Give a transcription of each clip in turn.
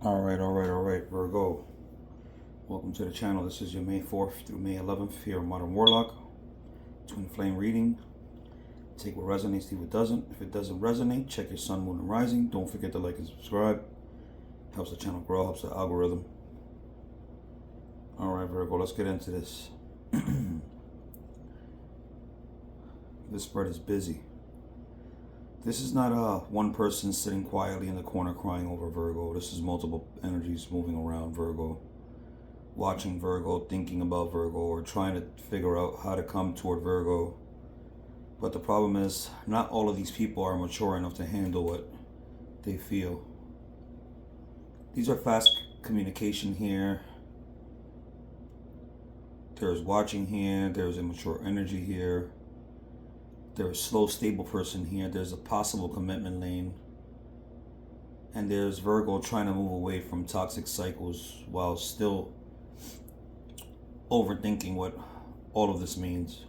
All right, Virgo. Welcome to the channel. This is your May 4th through May 11th here on Modern Warlock. Twin Flame reading. Take what resonates, leave what doesn't. If it doesn't resonate, check your sun, moon, and rising. Don't forget to like and subscribe. Helps the channel grow, helps the algorithm. All right, Virgo, let's get into this. This spread is busy. This is not one person sitting quietly in the corner crying over Virgo. This is multiple energies moving around Virgo, watching Virgo, thinking about Virgo, or trying to figure out how to come toward Virgo. But the problem is, not all of these people are mature enough to handle what they feel. These are fast communication here. There's watching here. There's immature energy here. There's a slow, stable person here. There's a possible commitment lane. And there's Virgo trying to move away from toxic cycles while still overthinking what all of this means.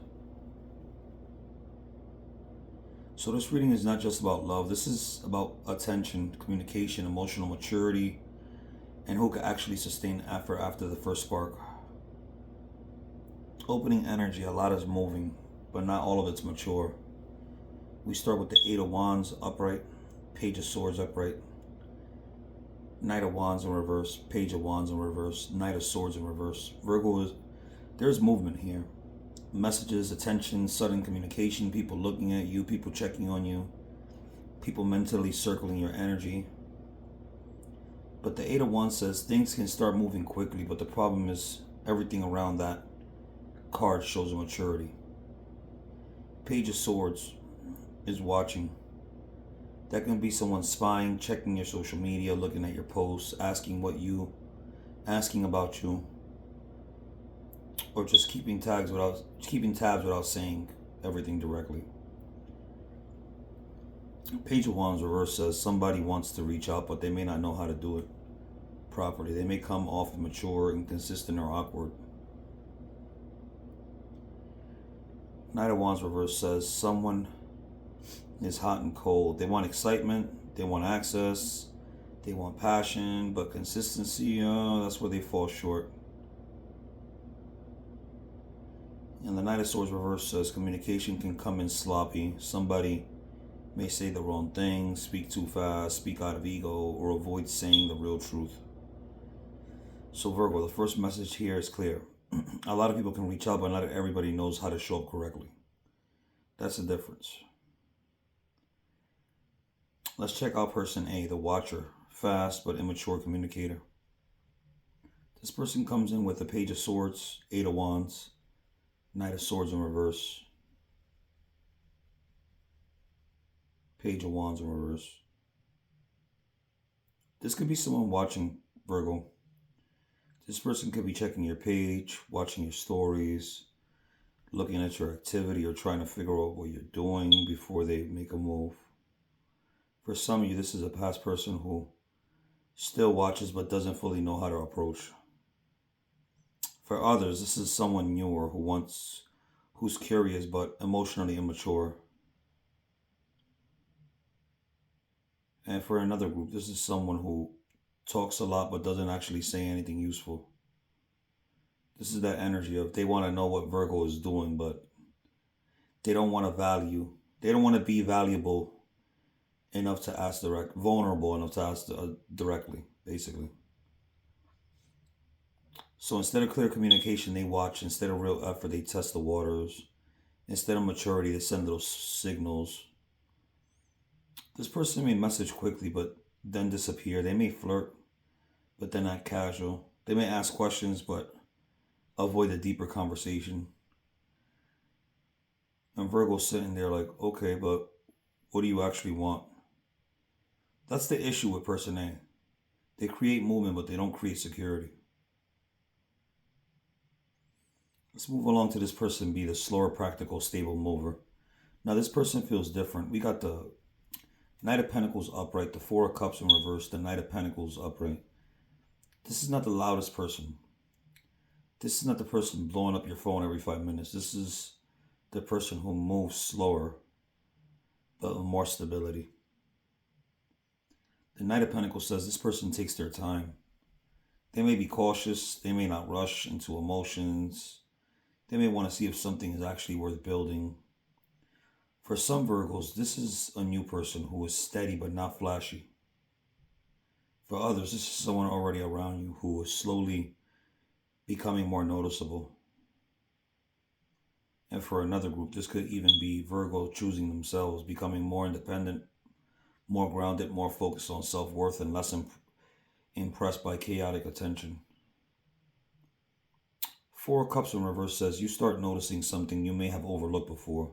So this reading is not just about love. This is about attention, communication, emotional maturity, and who can actually sustain effort after the first spark. Opening energy, a lot is moving, but not all of it's mature. We start with the Eight of Wands upright, Page of Swords upright, Knight of Wands in reverse, Page of Wands in reverse, Knight of Swords in reverse. Virgo is, there's movement here. Messages, attention, sudden communication, people looking at you, people checking on you, people mentally circling your energy. But the Eight of Wands says things can start moving quickly, but the problem is everything around that card shows a maturity. Page of Swords is watching. That can be someone spying, checking your social media, looking at your posts, asking about you, or just keeping tabs without saying everything directly. Page of Wands reverse says somebody wants to reach out, but they may not know how to do it properly. They may come off immature, inconsistent, or awkward. Knight of Wands reverse says someone is hot and cold. They want excitement, they want access, they want passion, but consistency, that's where they fall short. And the Knight of Swords reverse says communication can come in sloppy. Somebody may say the wrong thing, speak too fast, speak out of ego, or avoid saying the real truth. So Virgo, the first message here is clear. A lot of people can reach out, but not everybody knows how to show up correctly. That's the difference. Let's check out person A, the watcher, fast but immature communicator. This person comes in with the Page of Swords, Eight of Wands, Knight of Swords in reverse, Page of Wands in reverse. This could be someone watching Virgo. This person could be checking your page, watching your stories, looking at your activity, or trying to figure out what you're doing before they make a move. For some of you, this is a past person who still watches but doesn't fully know how to approach. For others, this is someone newer who's curious but emotionally immature. And for another group, this is someone who talks a lot but doesn't actually say anything useful. This is that energy of they want to know what Virgo is doing, but they don't want to be valuable enough to ask vulnerable enough to ask directly, basically. So instead of clear communication, they watch. Instead of real effort, they test the waters. Instead of maturity, they send those signals. This person may message quickly, but then disappear. They may flirt, but they're not casual. They may ask questions, but avoid the deeper conversation. And Virgo's sitting there like, okay, but what do you actually want? That's the issue with person A. They create movement, but they don't create security. Let's move along to this person B, the slower, practical, stable mover. Now this person feels different. We got the Knight of Pentacles upright, the Four of Cups in reverse, the Knight of Pentacles upright. This is not the loudest person. This is not the person blowing up your phone every 5 minutes. This is the person who moves slower, but with more stability. The Knight of Pentacles says this person takes their time. They may be cautious. They may not rush into emotions. They may want to see if something is actually worth building. For some Virgos, this is a new person who is steady but not flashy. For others, this is someone already around you who is slowly becoming more noticeable. And for another group, this could even be Virgo choosing themselves, becoming more independent, more grounded, more focused on self-worth, and less impressed by chaotic attention. Four of Cups in reverse says you start noticing something you may have overlooked before.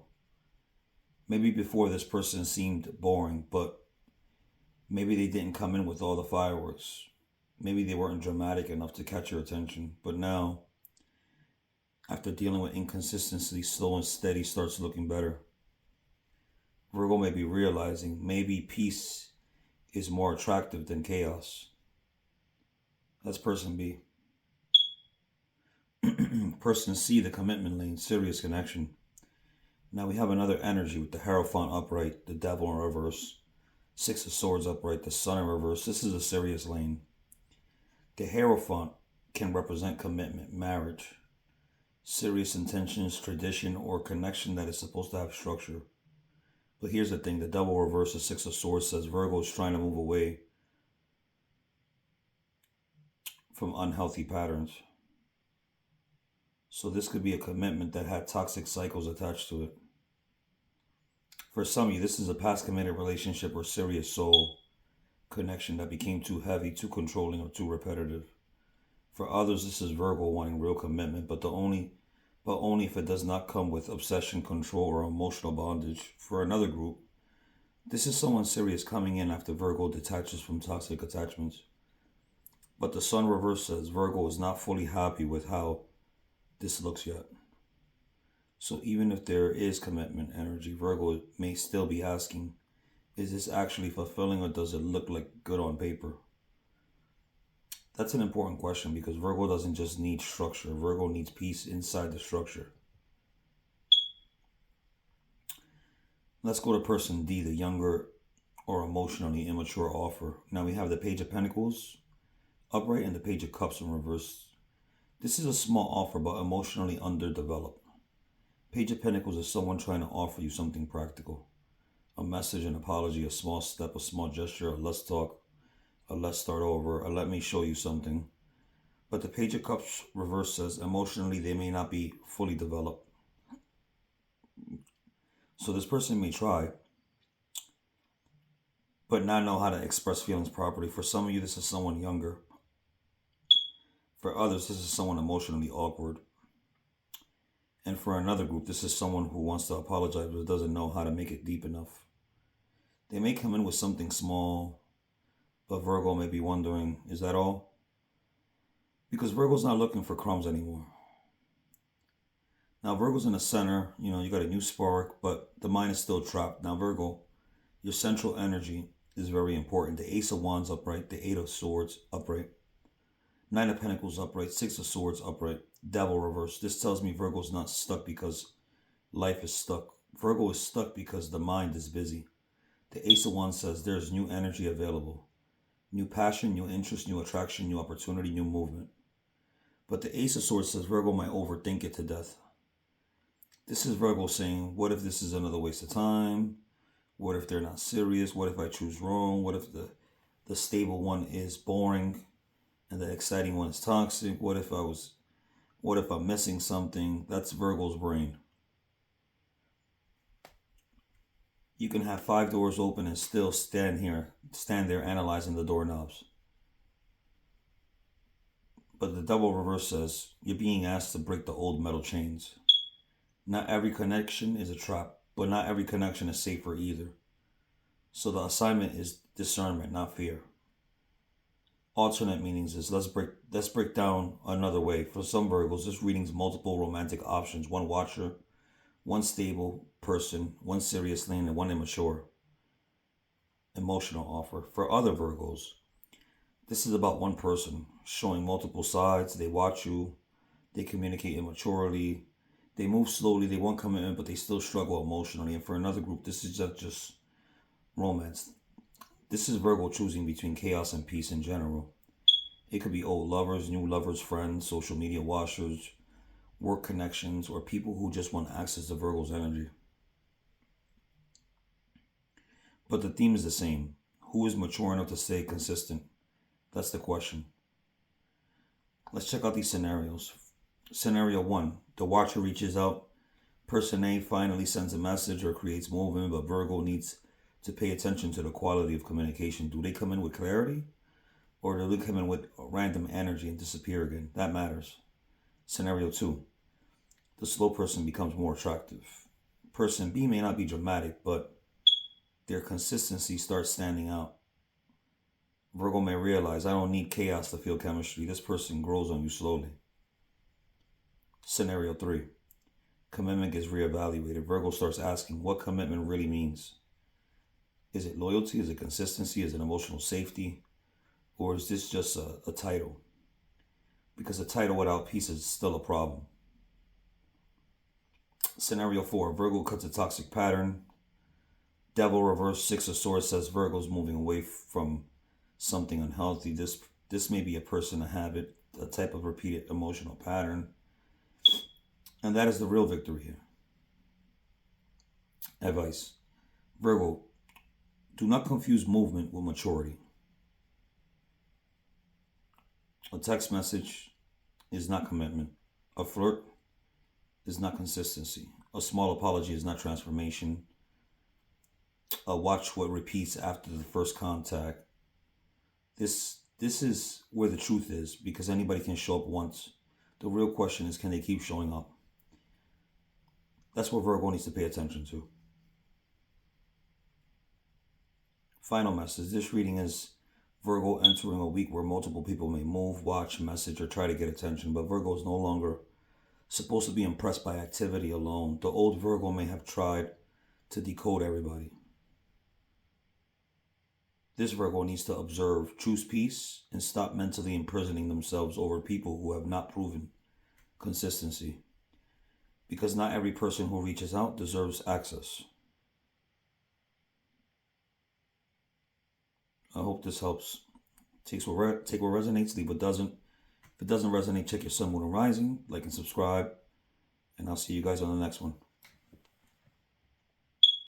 Maybe before this person seemed boring, but maybe they didn't come in with all the fireworks. Maybe they weren't dramatic enough to catch your attention. But now, after dealing with inconsistency, slow and steady starts looking better. Virgo may be realizing maybe peace is more attractive than chaos. That's person B. Person C, the commitment lane, serious connection. Now we have another energy with the Hierophant upright, the Devil in reverse, Six of Swords upright, the Sun in reverse. This is a serious lane. The Hierophant can represent commitment, marriage, serious intentions, tradition, or connection that is supposed to have structure. But here's the thing, the Devil reverse, the Six of Swords, says Virgo is trying to move away from unhealthy patterns. So this could be a commitment that had toxic cycles attached to it. For some of you, this is a past committed relationship or serious soul connection that became too heavy, too controlling, or too repetitive. For others, this is Virgo wanting real commitment, but only if it does not come with obsession, control, or emotional bondage. For another group, this is someone serious coming in after Virgo detaches from toxic attachments. But the Sun reverse says Virgo is not fully happy with how this looks yet. So even if there is commitment energy, Virgo may still be asking, is this actually fulfilling or does it look like good on paper? That's an important question because Virgo doesn't just need structure. Virgo needs peace inside the structure. Let's go to person D, the younger or emotionally immature offer. Now we have the Page of Pentacles upright and the Page of Cups in reverse. This is a small offer but emotionally underdeveloped. Page of Pentacles is someone trying to offer you something practical. A message, an apology, a small step, a small gesture, a let's talk, a let's start over, a let me show you something. But the Page of Cups reverse says emotionally they may not be fully developed. So this person may try, but not know how to express feelings properly. For some of you, this is someone younger. For others, this is someone emotionally awkward. And for another group, this is someone who wants to apologize but doesn't know how to make it deep enough. They may come in with something small, but Virgo may be wondering, is that all? Because Virgo's not looking for crumbs anymore. Now Virgo's in the center, you got a new spark, but the mind is still trapped. Now Virgo, your central energy is very important. The Ace of Wands upright, the Eight of Swords upright, Nine of Pentacles upright, Six of Swords upright, Devil reverse. This tells me Virgo's not stuck because life is stuck. Virgo is stuck because the mind is busy. The Ace of Wands says there's new energy available. New passion, new interest, new attraction, new opportunity, new movement. But the Ace of Swords says Virgo might overthink it to death. This is Virgo saying, what if this is another waste of time? What if they're not serious? What if I choose wrong? What if the stable one is boring and the exciting one is toxic? What if I'm missing something? That's Virgo's brain. You can have 5 doors open and still stand there analyzing the doorknobs. But the Devil reverse says you're being asked to break the old metal chains. Not every connection is a trap, but not every connection is safer either. So the assignment is discernment, not fear. Alternate meanings is let's break down another way. For some Virgos, this reading's multiple romantic options. One watcher, one stable person, one serious lane, and one immature emotional offer. For other Virgos, this is about one person showing multiple sides. They watch you, they communicate immaturely, they move slowly, they want commitment, but they still struggle emotionally. And for another group, this is just romance. This is Virgo choosing between chaos and peace in general. It could be old lovers, new lovers, friends, social media watchers, work connections, or people who just want access to Virgo's energy. But the theme is the same. Who is mature enough to stay consistent? That's the question. Let's check out these scenarios. Scenario 1. The watcher reaches out. Person A finally sends a message or creates movement, but Virgo needs to pay attention to the quality of communication. Do they come in with clarity? Or do they come in with random energy and disappear again? That matters. Scenario 2. The slow person becomes more attractive. Person B may not be dramatic, but their consistency starts standing out. Virgo may realize, I don't need chaos to feel chemistry. This person grows on you slowly. Scenario 3. Commitment gets reevaluated. Virgo starts asking what commitment really means. Is it loyalty? Is it consistency? Is it emotional safety? Or is this just a title? Because a title without peace is still a problem. Scenario 4. Virgo cuts a toxic pattern. Devil reverse 6 of Swords says Virgo's moving away from something unhealthy. This may be a person, a habit, a type of repeated emotional pattern. And that is the real victory here. Advice. Virgo, do not confuse movement with maturity. A text message is not commitment. A flirt is not consistency. A small apology is not transformation. A watch what repeats after the first contact. This is where the truth is, because anybody can show up once. The real question is, can they keep showing up? That's what Virgo needs to pay attention to. Final message. This reading is Virgo entering a week where multiple people may move, watch, message, or try to get attention, but Virgo is no longer supposed to be impressed by activity alone. The old Virgo may have tried to decode everybody. This Virgo needs to observe, choose peace, and stop mentally imprisoning themselves over people who have not proven consistency. Because not every person who reaches out deserves access. I hope this helps. Take what resonates, leave what doesn't. If it doesn't resonate, check your sun, moon, and rising. Like and subscribe. And I'll see you guys on the next one.